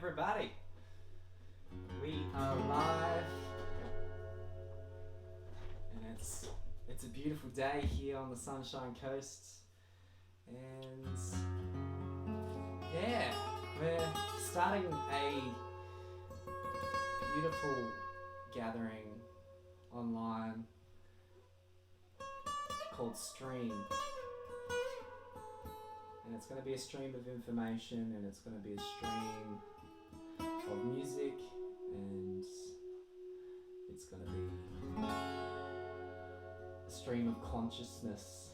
everybody. We are live, and it's a beautiful day here on the Sunshine Coast, and yeah, we're starting a beautiful gathering online called Stream. And it's going to be a stream of information, and it's going to be a stream of music, and it's going to be a stream of consciousness.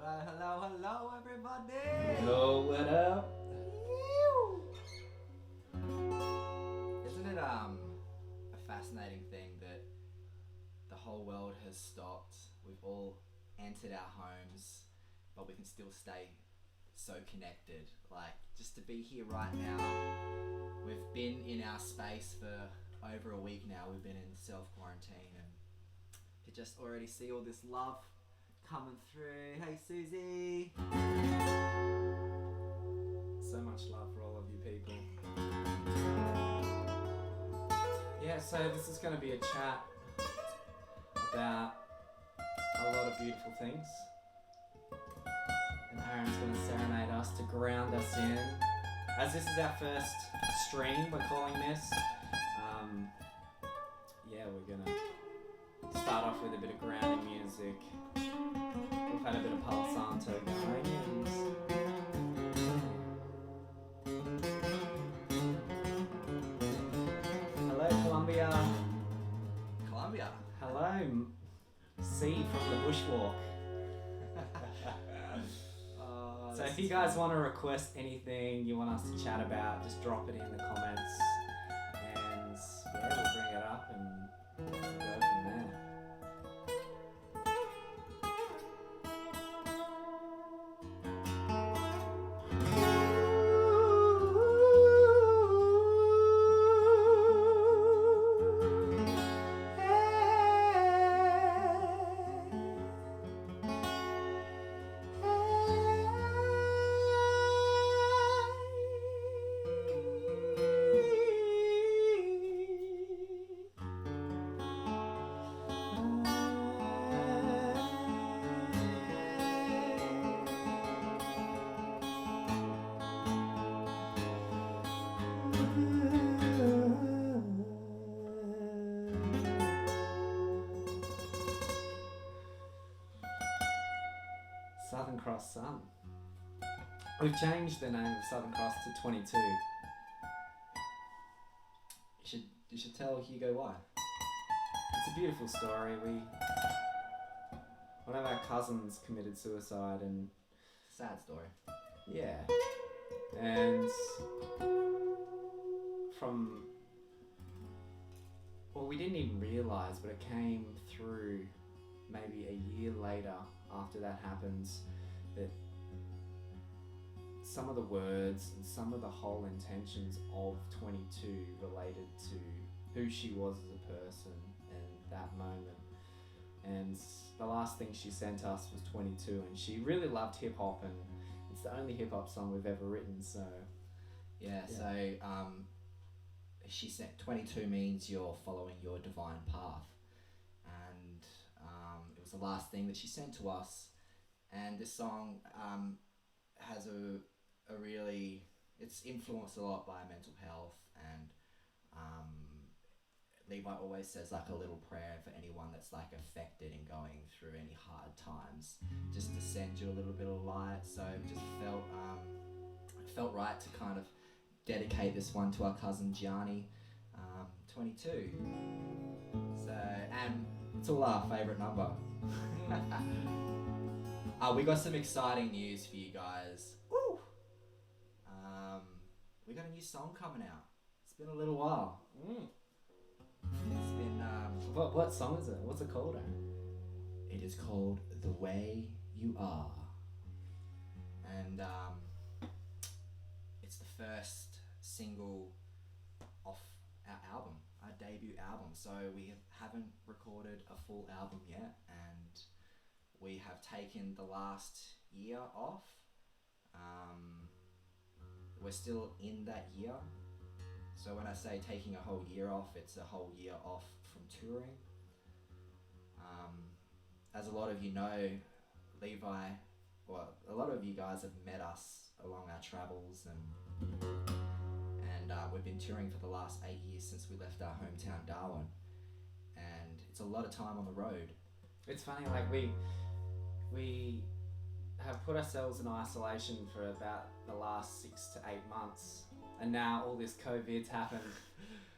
Hello, everybody! Hello, what up? Isn't it a fascinating thing that the whole world has stopped? We've all entered our homes, but we can still stay so connected. Like, just to be here right now, we've been in our space for over a week now. We've been in self-quarantine, and to just already see all this love coming through. Hey Susie! So much love for all of you people. Yeah, so this is going to be a chat about a lot of beautiful things. And Aaron's going to serenade us to ground us in. As this is our first stream, we're calling this. We're going to start off with a bit of grounding music. We've had a bit of Palo Santo going. Hello, Colombia. Colombia. Hello, C from the bushwalk. So if you guys want to request anything you want us to chat about, just drop it in the comments, and yeah, we'll bring it up and we'll go from there. Southern Cross Sun. We've changed the name of Southern Cross to 22. You should tell Hugo why. It's a beautiful story. One of our cousins committed suicide, and Sad story. yeah, and we didn't even realise, but it came through maybe a year later after that happens, that some of the words and some of the whole intentions of 22 related to who she was as a person and that moment. And the last thing she sent us was 22, and she really loved hip hop, and it's the only hip hop song we've ever written. So So she sent 22 means you're following your divine path, and it was the last thing that she sent to us. And this song has a really, it's influenced a lot by mental health, and Levi always says like a little prayer for anyone that's like affected and going through any hard times, just to send you a little bit of light. So it just felt right to kind of dedicate this one to our cousin Gianni, 22. So, and it's all our favourite number. We got some exciting news for you guys. Woo! We got a new song coming out. it's been a little while. It's been What song is it? What's it called, Aaron? it is called The Way You Are. And it's the first single off our album, our debut album. So we haven't recorded a full album yet, and we have taken the last year off. We're still in that year, So when I say taking a whole year off, it's a whole year off from touring. As a lot of you know, Levi, well, a lot of you guys have met us along our travels, and we've been touring for the last 8 years since we left our hometown Darwin, and it's a lot of time on the road. It's funny, like we have put ourselves in isolation for about the last 6 to 8 months, and now all this COVID's happened.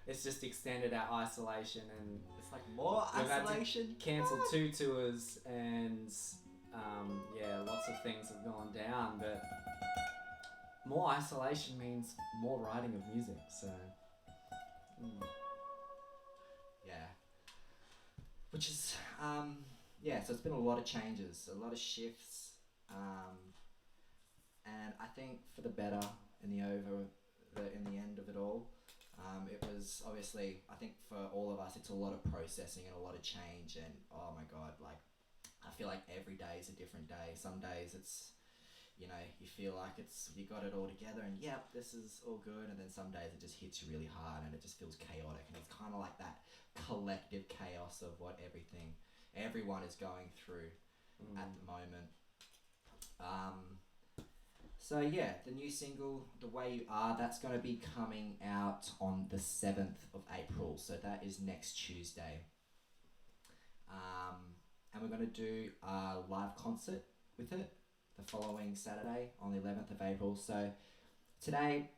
It's just extended our isolation, and It's like more isolation. Cancelled 2 tours, and lots of things have gone down. But more isolation means more writing of music. So yeah, which is so it's been a lot of changes, a lot of shifts, and I think for the better in the end of it all. It was obviously, I think for all of us, it's a lot of processing and a lot of change, and oh my god, like I feel like every day is a different day. Some days it's, you feel like you got it all together and yep, this is all good, and then some days it just hits you really hard and it just feels chaotic, and it's kind of like that collective chaos of what everyone is going through at the moment. So yeah, the new single, The Way You Are, that's going to be coming out on the 7th of April. So that is next Tuesday. And we're going to do a live concert with it the following Saturday on the 11th of April. So today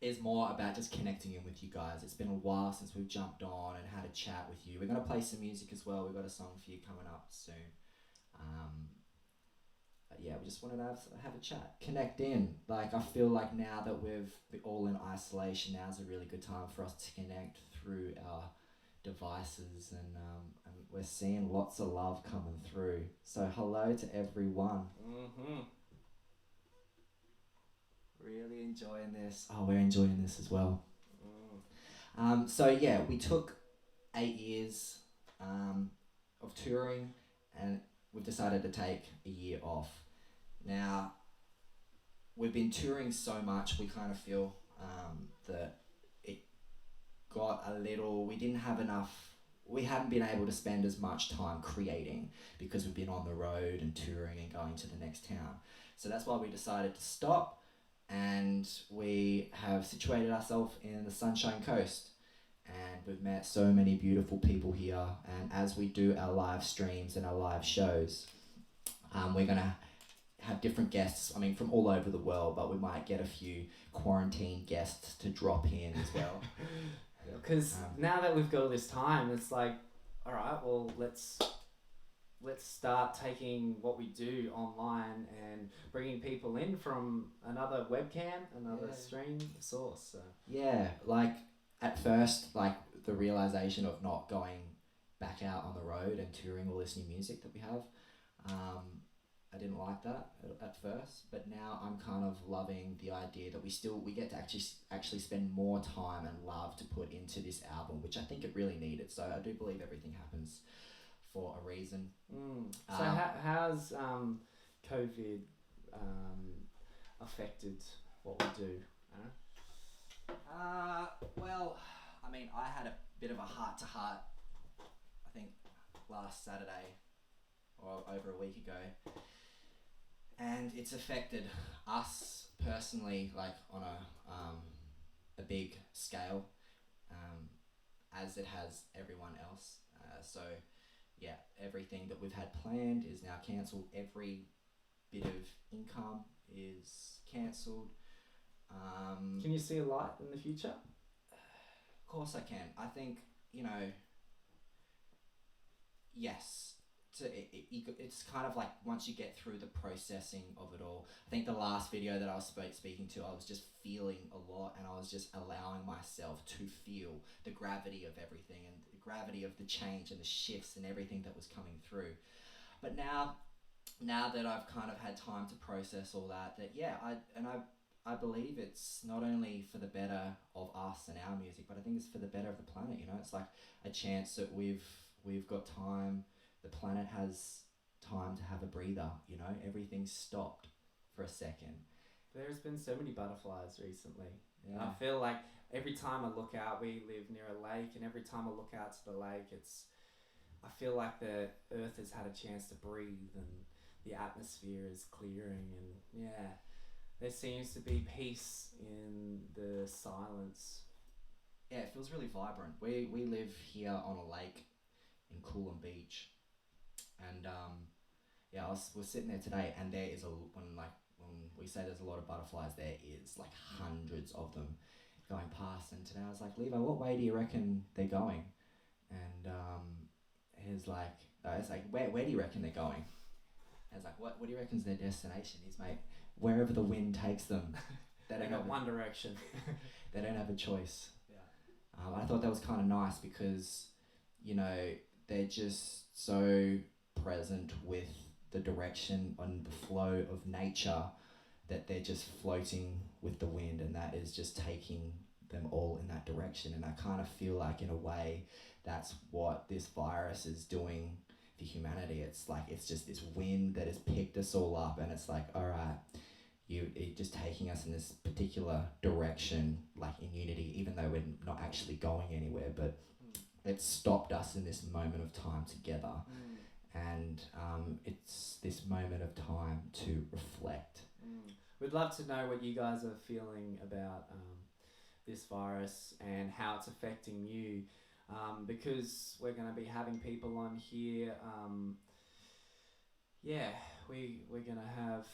is more about just connecting in with you guys. It's been a while since we've jumped on and had a chat with you. We're going to play some music as well. We've got a song for you coming up soon. We just wanted to have a chat, connect in. Like, I feel like now that we're all in isolation, now's a really good time for us to connect through our devices, and we're seeing lots of love coming through. So hello to everyone. Really enjoying this. Oh, we're enjoying this as well. We took 8 years of touring, and we've decided to take a year off. Now, we've been touring so much, we kind of feel that it got a little, we haven't been able to spend as much time creating because we've been on the road and touring and going to the next town. So that's why we decided to stop, and we have situated ourselves in the Sunshine Coast. And we've met so many beautiful people here, and as we do our live streams and our live shows, we're going to have different guests, from all over the world, but we might get a few quarantine guests to drop in as well. Because now that we've got all this time, it's like, all right, well, let's start taking what we do online and bringing people in from another webcam, another stream source. So. Yeah, like at first, like the realization of not going back out on the road and touring all this new music that we have, I didn't like that at first, but now I'm kind of loving the idea that we get to actually spend more time and love to put into this album, which I think it really needed. So I do believe everything happens for a reason. So how's COVID affected what we do? Well, I had a bit of a heart-to-heart, I think, last Saturday or over a week ago, and it's affected us personally, like on a big scale, as it has everyone else. Everything that we've had planned is now cancelled. Every bit of income is cancelled. Can you see a light in the future? Of course I can. I think, yes. It's kind of like once you get through the processing of it all. I think the last video that I was speaking to, I was just feeling a lot, and I was just allowing myself to feel the gravity of everything and the gravity of the change and the shifts and everything that was coming through. But now that I've kind of had time to process all that I believe it's not only for the better of us and our music, but I think it's for the better of the planet. It's like a chance that we've got time. The planet has time to have a breather. Everything's stopped for a second. There's been so many butterflies recently. Yeah. I feel like every time I look out, we live near a lake, and every time I look out to the lake, I feel like the earth has had a chance to breathe, and the atmosphere is clearing, and yeah, there seems to be peace in the silence. Yeah, it feels really vibrant. We live here on a lake in Coolum Beach, and yeah, we're sitting there today, and there is when we say there's a lot of butterflies, there is like hundreds of them going past. And today I was like, Levi, what way do you reckon they're going? And he's like, it's like, where do you reckon they're going? I was like, what do you reckon's their destination? He's, mate, wherever the wind takes them. They got one direction. They don't have a choice. Yeah. I thought that was kind of nice because, you know, they're just so present with the direction and the flow of nature that they're just floating with the wind, and that is just taking them all in that direction. And I kind of feel like, in a way, that's what this virus is doing for humanity. It's like, it's just this wind that has picked us all up, and it's like, all right, it just taking us in this particular direction, like in unity, even though we're not actually going anywhere, but it's stopped us in this moment of time together. And it's this moment of time to reflect. We'd love to know what you guys are feeling about this virus and how it's affecting you, because we're going to be having people on here. We're going to have.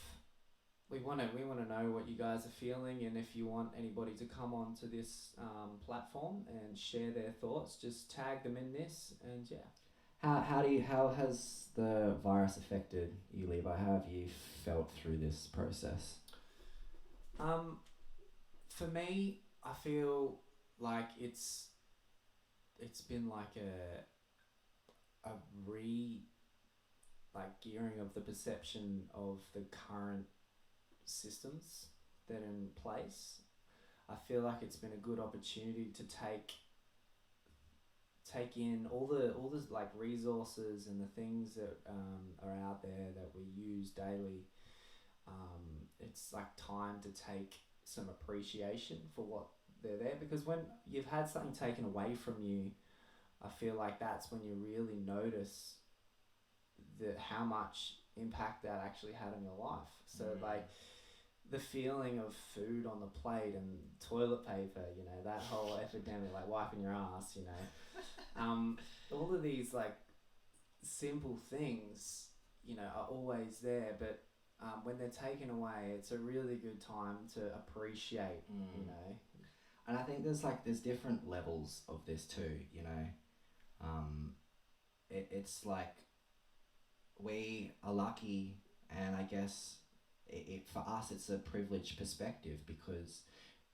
We want to know what you guys are feeling, and if you want anybody to come onto this platform and share their thoughts, just tag them in this, and yeah. How has the virus affected you, Levi? How have you felt through this process? For me, I feel like it's been like a gearing of the perception of the current systems that are in place. I feel like it's been a good opportunity to take in all the like resources and the things that are out there that we use daily. It's like time to take some appreciation for what they're there, because when you've had something taken away from you, I feel like that's when you really notice how much impact that actually had on your life. So like the feeling of food on the plate and toilet paper, you know, that whole epidemic, like wiping your ass, you know, all of these like simple things, you know, are always there, but when they're taken away, it's a really good time to appreciate, you know. And I think there's different levels of this too, you know. It's like we are lucky, and I guess for us it's a privileged perspective, because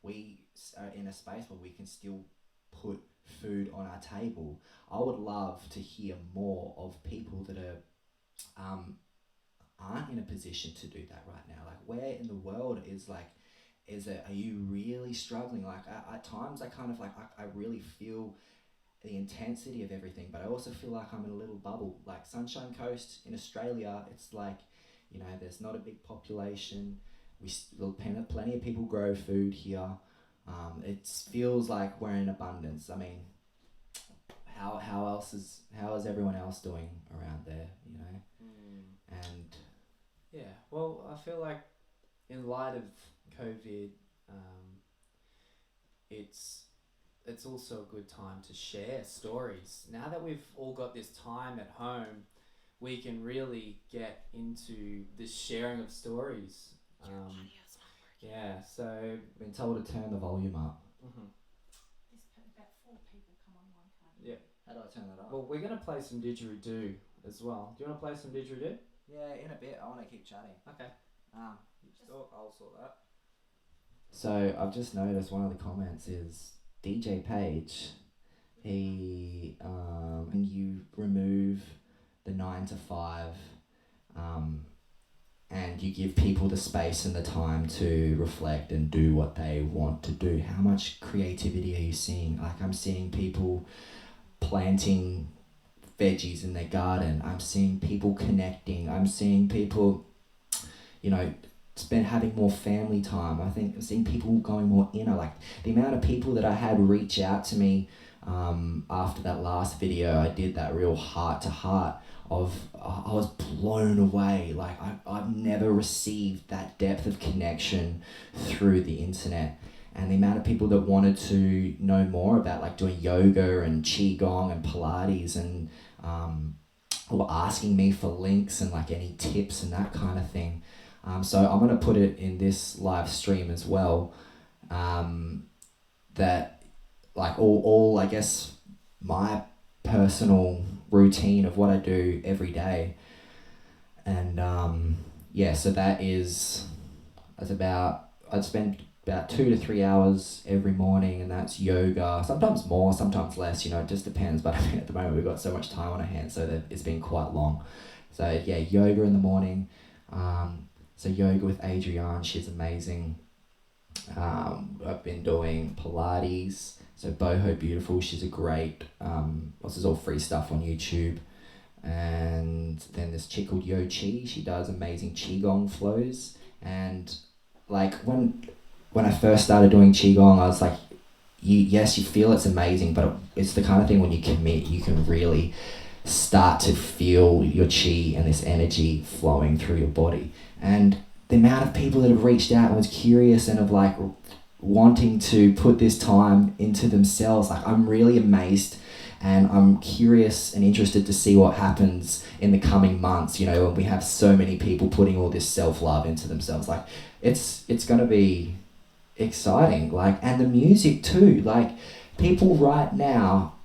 we are in a space where we can still put food on our table. I would love to hear more of people that are aren't in a position to do that right now. Like, where in the world are you really struggling? Like, at times I kind of like, I really feel the intensity of everything, but I also feel like I'm in a little bubble. Like Sunshine Coast in Australia, it's like, you know, there's not a big population. Plenty of people grow food here. It feels like we're in abundance. I mean, how is everyone else doing around there, you know? And yeah, well, I feel like in light of COVID, it's also a good time to share stories. Now that we've all got this time at home, we can really get into this sharing of stories. Yeah, so I've been told to turn the volume up. About 4 people come on one card. Yeah. How do I turn that up? Well, we're going to play some didgeridoo as well. Do you want to play some didgeridoo? Yeah, in a bit. I want to keep chatting. Okay. You just talk, I'll sort that. So I've just noticed one of the comments is DJ Page. He and you remove the 9 to 5, and you give people the space and the time to reflect and do what they want to do. How much creativity are you seeing? Like, I'm seeing people planting veggies in their garden. I'm seeing people connecting. I'm seeing people, you know, spend having more family time. I think I'm seeing people going more inner. Like the amount of people that I had reach out to me after that last video, I did that real heart to heart of I was blown away. Like I've never received that depth of connection through the internet. And the amount of people that wanted to know more about like doing yoga and qigong and Pilates and were asking me for links and like any tips and that kind of thing. So I'm going to put it in this live stream as well, that like all I guess my personal routine of what I do every day. And so I'd spend about 2 to 3 hours every morning, and that's yoga, sometimes more, sometimes less, it just depends. But I mean, at the moment we've got so much time on our hands, so that it's been quite long. So yeah, yoga in the morning. So yoga with Adrienne, she's amazing. I've been doing Pilates, so Boho Beautiful, she's a great, this is all free stuff on YouTube. And then this chick called Yo Chi, she does amazing Qigong flows. And like when I first started doing Qigong, I was like, you feel it's amazing, but it's the kind of thing when you commit, you can really start to feel your Qi and this energy flowing through your body. And the amount of people that have reached out and was curious and of like wanting to put this time into themselves, like I'm really amazed, and I'm curious and interested to see what happens in the coming months, when we have so many people putting all this self-love into themselves. Like it's going to be exciting. Like, and the music too, like people right now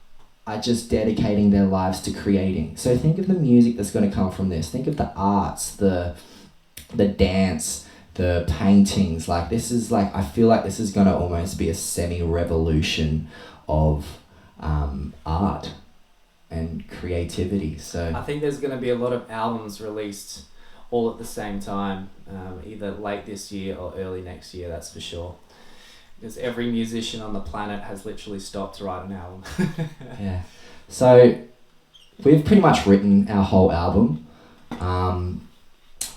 are just dedicating their lives to creating. So think of the music that's going to come from this. Think of the arts, the dance, the paintings. Like this is like, I feel like this is going to almost be a semi-revolution of art and creativity. So I think there's going to be a lot of albums released all at the same time, either late this year or early next year, that's for sure. Because every musician on the planet has literally stopped to write an album. Yeah. So we've pretty much written our whole album.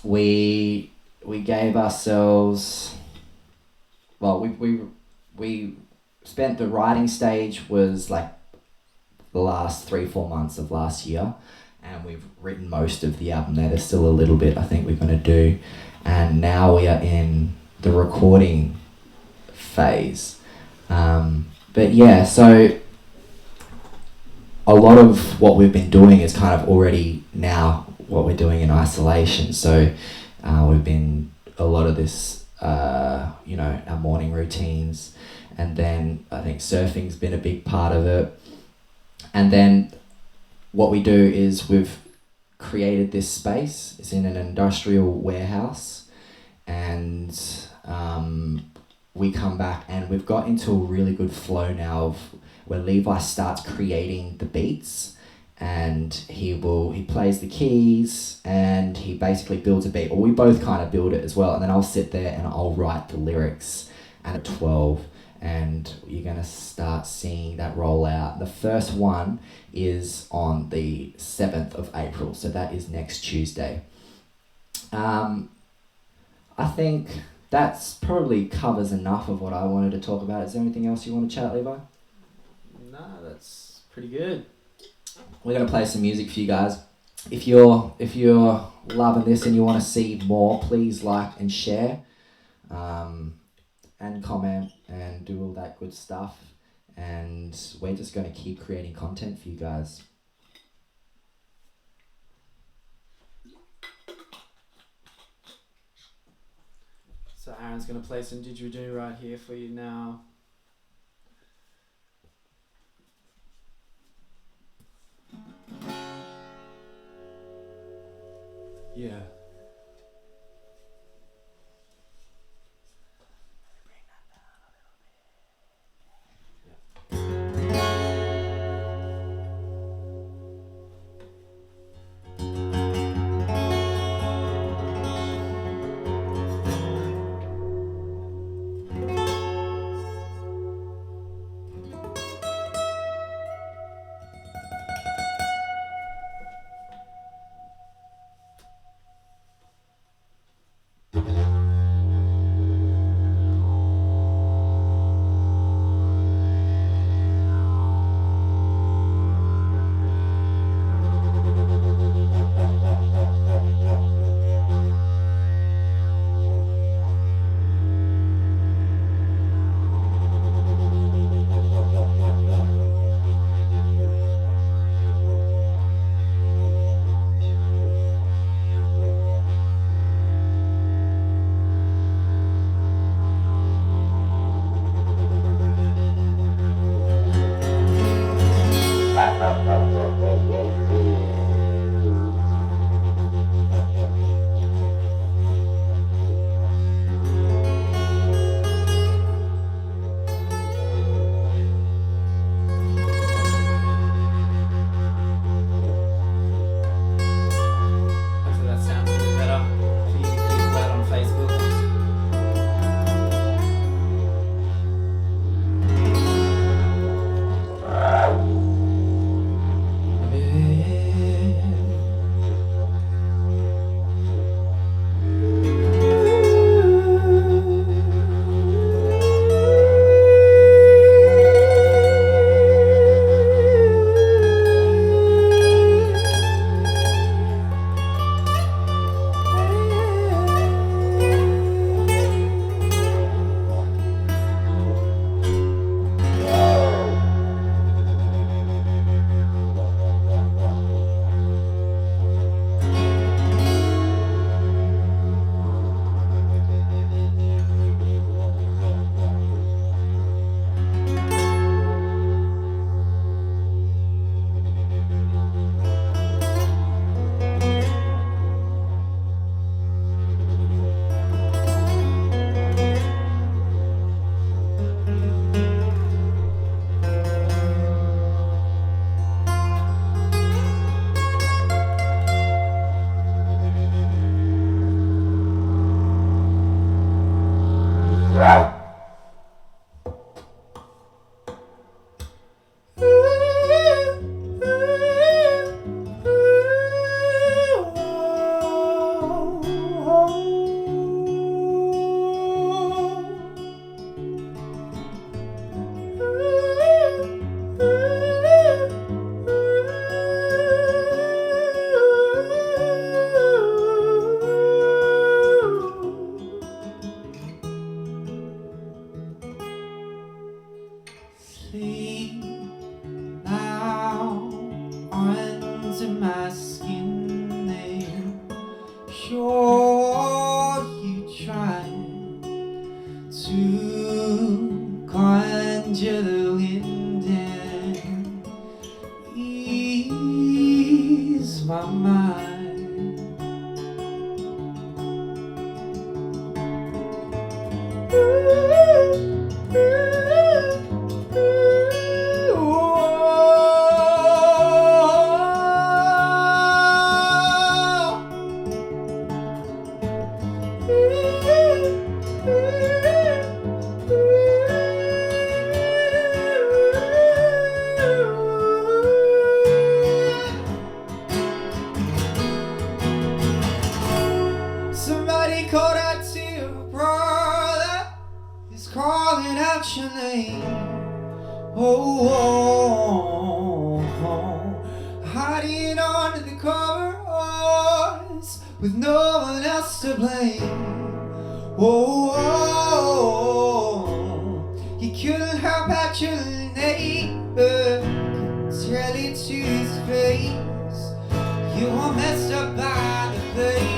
We gave ourselves, well, we spent, the writing stage was like the last 3-4 months of last year, and we've written most of the album there. There's still a little bit I think we're going to do, and now we are in the recording phase. But yeah, so a lot of what we've been doing is kind of already now what we're doing in isolation. So we've been a lot of this, our morning routines, and then I think surfing's been a big part of it. And then what we do is we've created this space. It's in an industrial warehouse, and we come back and we've got into a really good flow now of where Levi starts creating the beats, and he plays the keys and he basically builds a beat, or we both kind of build it as well, and then I'll sit there and I'll write the lyrics. And at 12, and you're going to start seeing that roll out. The first one is on the 7th of April, so that is next Tuesday. I think that's probably covers enough of what I wanted to talk about. Is there anything else you want to chat, Levi? No, that's pretty good. We're going to play some music for you guys. If you're loving this and you want to see more, please like and share, and comment and do all that good stuff. And we're just going to keep creating content for you guys. So Aaron's going to play some didgeridoo right here for you now. Yeah. Sleep now under my skin, then sure you try to conjure the wind and ease my mind. Somebody called out to your brother, he's calling out your name. Oh, oh, oh. Hiding under the covers with no one else to blame. Oh, oh, oh. You couldn't help out your neighbor, couldn't tell it to his face. You were messed up by the pain.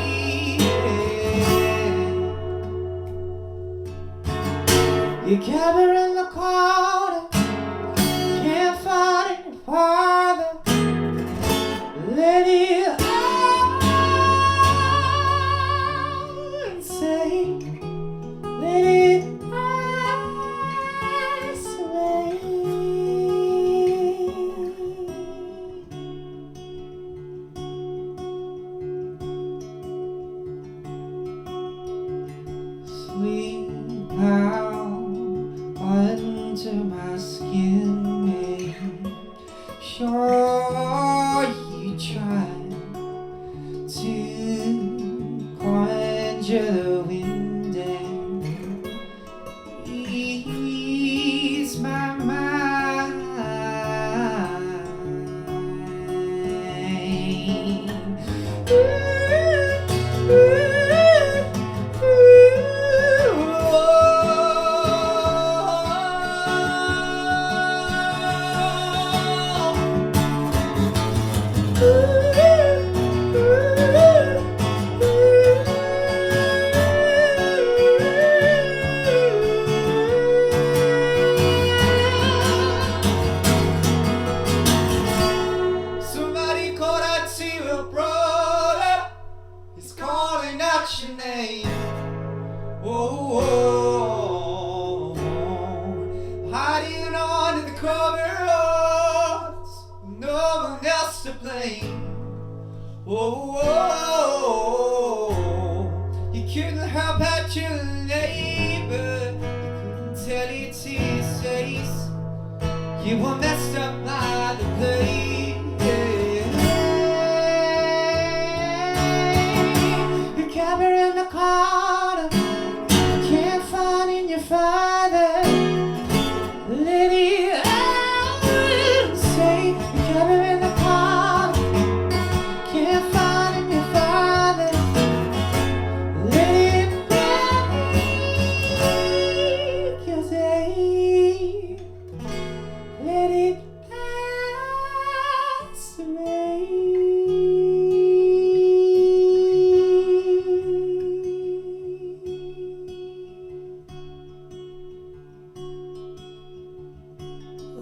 You gather in the corner, can't find any farther. Let it out and say, let it isolate. Sleep out under my skin, make sure you try to conjure the wind and ease my mind. Somebody called out to your brother, he's calling out your name. Oh, oh, oh. Hiding under the covers, no one else to blame. Oh, oh, oh. You couldn't help out your neighbor, you couldn't tell it to his face. You were messed up by the pain. You gather in the corner, can't find in your father. Let it out and say, you gather in the corner, can't find in your father. Let it break your day. Let it pass away.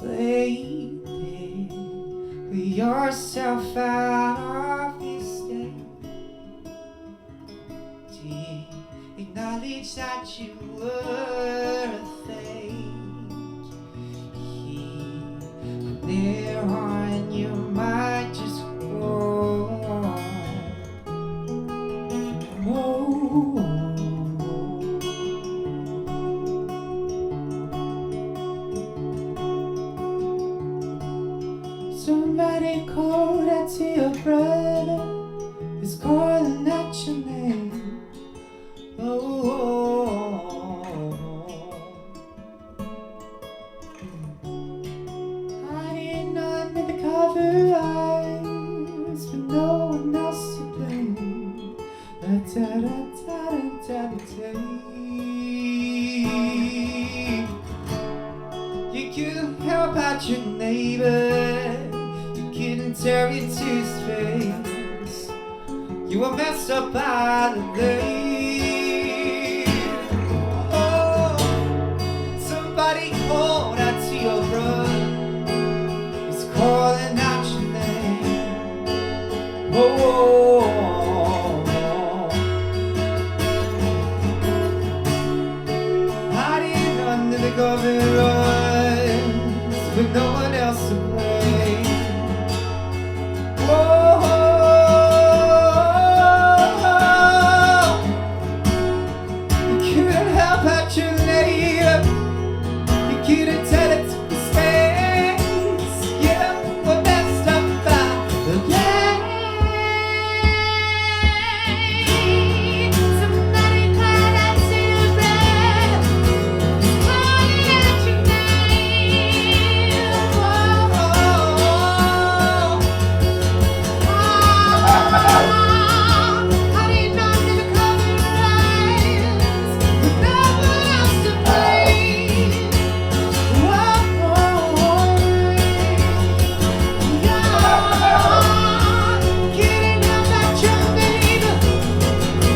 Lay there with yourself out of this day. Acknowledge that you were a thing. From there on, you might just go on. Oh. Somebody called out to your brother, he's calling out your name. Oh, hiding under the covers, but no one else to blame. Da da da da da da da. You couldn't help out your neighbor. You couldn't tell it to his face. You were messed up by the blade. Oh, somebody called out to your brother. He's calling out your name. Oh, hiding under the covers with no one else to blame. Whoa, you couldn't help out your neighbor. You couldn't tell it to his face. You were messed up by the blame. Somebody called out to your brother, calling out your name. Hiding under the covers with no one else to blame. Couldn't help out your neighbor.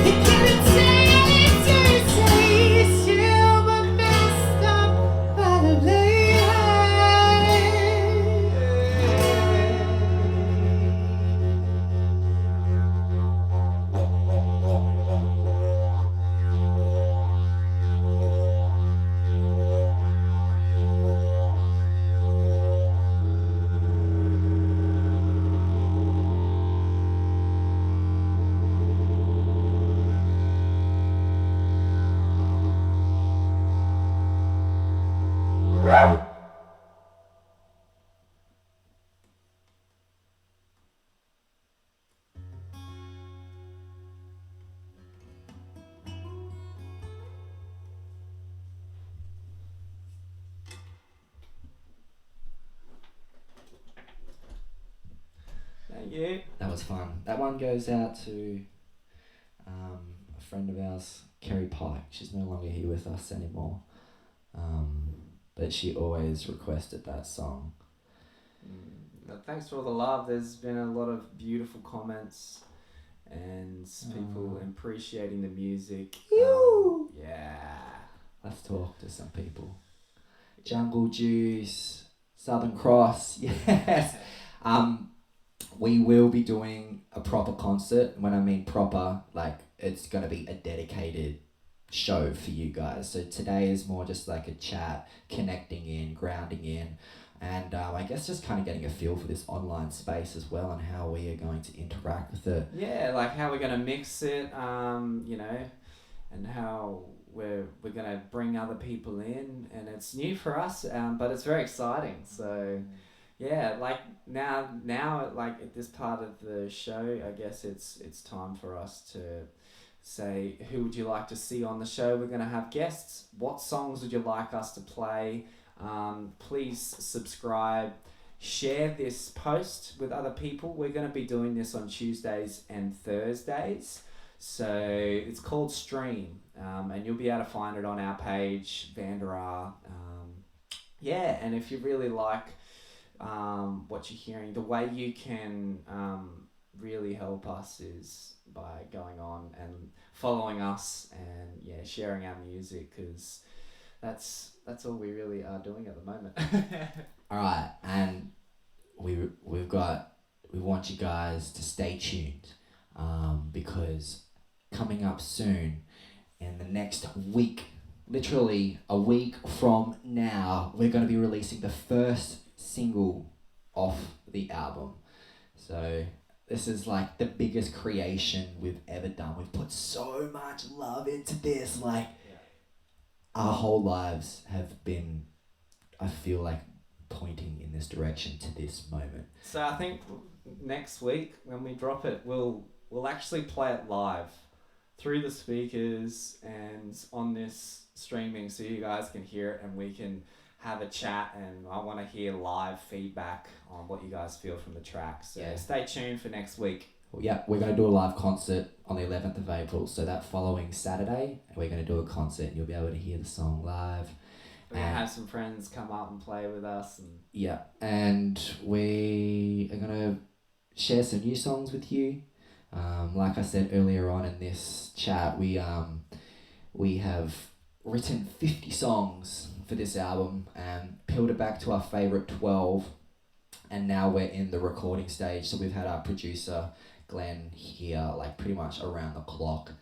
You couldn't tell it to his face. You were messed up by the Thank you. That was fun. That one goes out to a friend of ours, Kerry Pike. She's no longer here with us anymore, but she always requested that song. Thanks for all the love. There's been a lot of beautiful comments and people appreciating the music. Yeah. Let's talk to some people. Jungle Juice, Southern Cross, yes. We will be doing a proper concert. When I mean proper, like it's going to be a dedicated show for you guys. So today is more just like a chat, connecting in, grounding in, and I guess just kind of getting a feel for this online space as well and how we are going to interact with it. Yeah, like how we're going to mix it, you know, and how we're going to bring other people in, and it's new for us, but it's very exciting. So yeah, like now like at this part of the show, I guess it's time for us to say, who would you like to see on the show? We're going to have guests. What songs would you like us to play? Please subscribe, share this post with other people. We're going to be doing this on Tuesdays and Thursdays. So it's called Stream, and you'll be able to find it on our page, Vandera. Yeah, and if you really like what you're hearing, the way you can really help us is by going on and following us and sharing our music, because that's all we really are doing at the moment. All right, and we want you guys to stay tuned, because coming up soon in the next week, literally a week from now, we're going to be releasing the first single off the album. So this is like the biggest creation we've ever done. We've put so much love into this. Like our whole lives have been, I feel like, pointing in this direction to this moment. So I think next week when we drop it, we'll actually play it live through the speakers and on this streaming, so you guys can hear it and we can have a chat, and I want to hear live feedback on what you guys feel from the track. So stay tuned for next week. Well, yeah, we're going to do a live concert on the 11th of April. So that following Saturday, we're going to do a concert and you'll be able to hear the song live. We're gonna have some friends come up and play with us, and Yeah, and we are gonna share some new songs with you. Like I said earlier on in this chat, we have written 50 songs for this album and peeled it back to our favorite 12, and now we're in the recording stage. So we've had our producer Glenn here, like pretty much around the clock,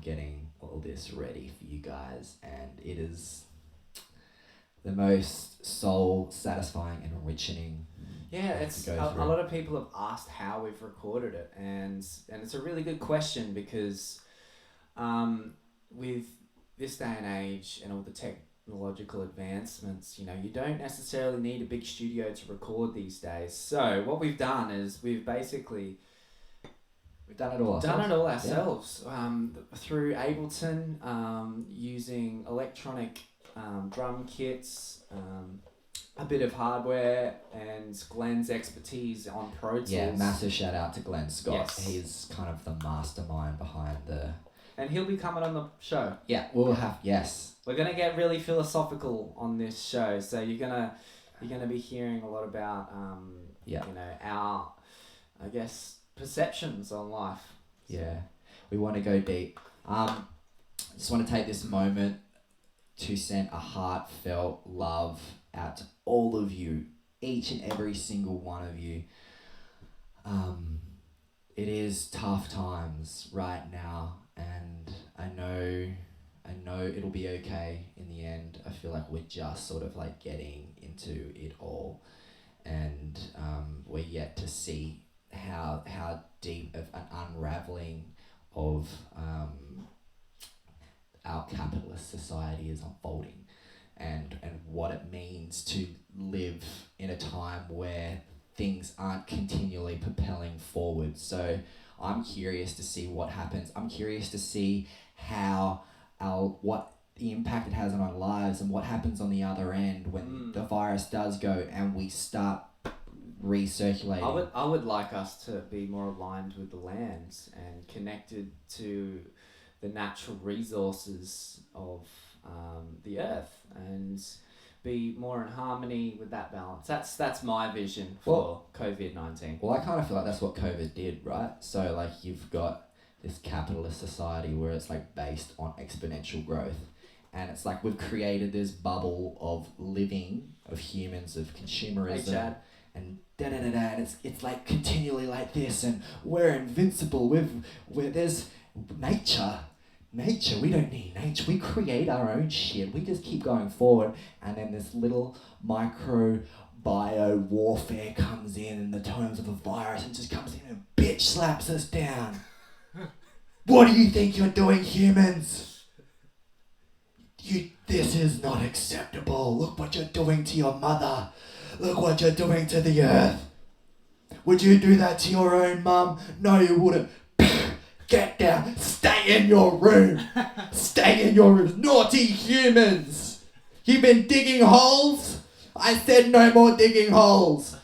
getting all this ready for you guys, and it is the most soul satisfying and enriching. yeah, it's a lot of people have asked how we've recorded it, and it's a really good question because with this day and age and all the technological advancements, you know, you don't necessarily need a big studio to record these days. So what we've done is we've done it all ourselves. Through Ableton, using electronic drum kits, a bit of hardware, and Glenn's expertise on Pro Tools. Yeah, massive shout out to Glenn Scott. Yes. He's kind of the mastermind behind the... And he'll be coming on the show. Yeah, we'll have... Yes. We're gonna get really philosophical on this show, so you're gonna be hearing a lot about you know, our, I guess, perceptions on life. Yeah, we want to go deep. Just want to take this moment to send a heartfelt love out to all of you, each and every single one of you. It is tough times right now, and I know it'll be okay in the end. I feel like we're just sort of like getting into it all, and we're yet to see how deep of an unraveling of our capitalist society is unfolding, and what it means to live in a time where things aren't continually propelling forward. So I'm curious to see what happens. I'm curious to see what the impact it has on our lives and what happens on the other end when the virus does go and we start recirculating. I would like us to be more aligned with the land and connected to the natural resources of the earth, and be more in harmony with that balance. That's my vision for COVID-19. Well, I kind of feel like that's what COVID did, right? So like you've got this capitalist society where it's like based on exponential growth, and it's like we've created this bubble of living, of humans, of consumerism. Hey, Chad. And and it's like continually like this, and we're invincible. There's nature. We don't need nature. We create our own shit. We just keep going forward, and then this little micro bio warfare comes in the terms of a virus and just comes in and bitch slaps us down. What do you think you're doing, humans? This is not acceptable. Look what you're doing to your mother. Look what you're doing to the earth. Would you do that to your own mum? No, you wouldn't. Get down. Stay in your room. Stay in your room. Naughty humans. You've been digging holes? I said no more digging holes.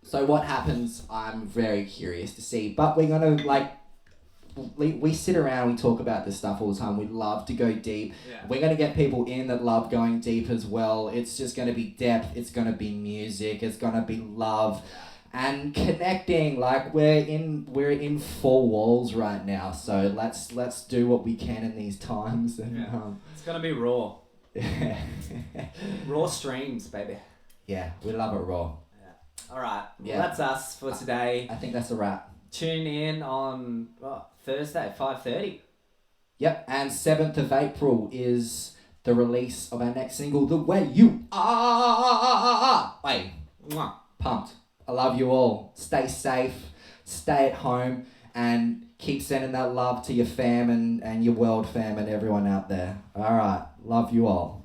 So what happens, I'm very curious to see. But we're going to we sit around, we talk about this stuff all the time. We love to go deep. Yeah. We're going to get people in that love going deep as well. It's just going to be depth. It's going to be music. It's going to be love and connecting. Like we're in four walls right now. So let's do what we can in these times. And It's going to be raw. yeah. Raw streams, baby. Yeah, we love it raw. All right. Yeah. Well, that's us for today. I think that's a wrap. Tune in on Thursday at 5:30. Yep, and 7th of April is the release of our next single, The Way You Are. Hey, pumped. I love you all. Stay safe, stay at home, and keep sending that love to your fam and your world fam and everyone out there. All right, love you all.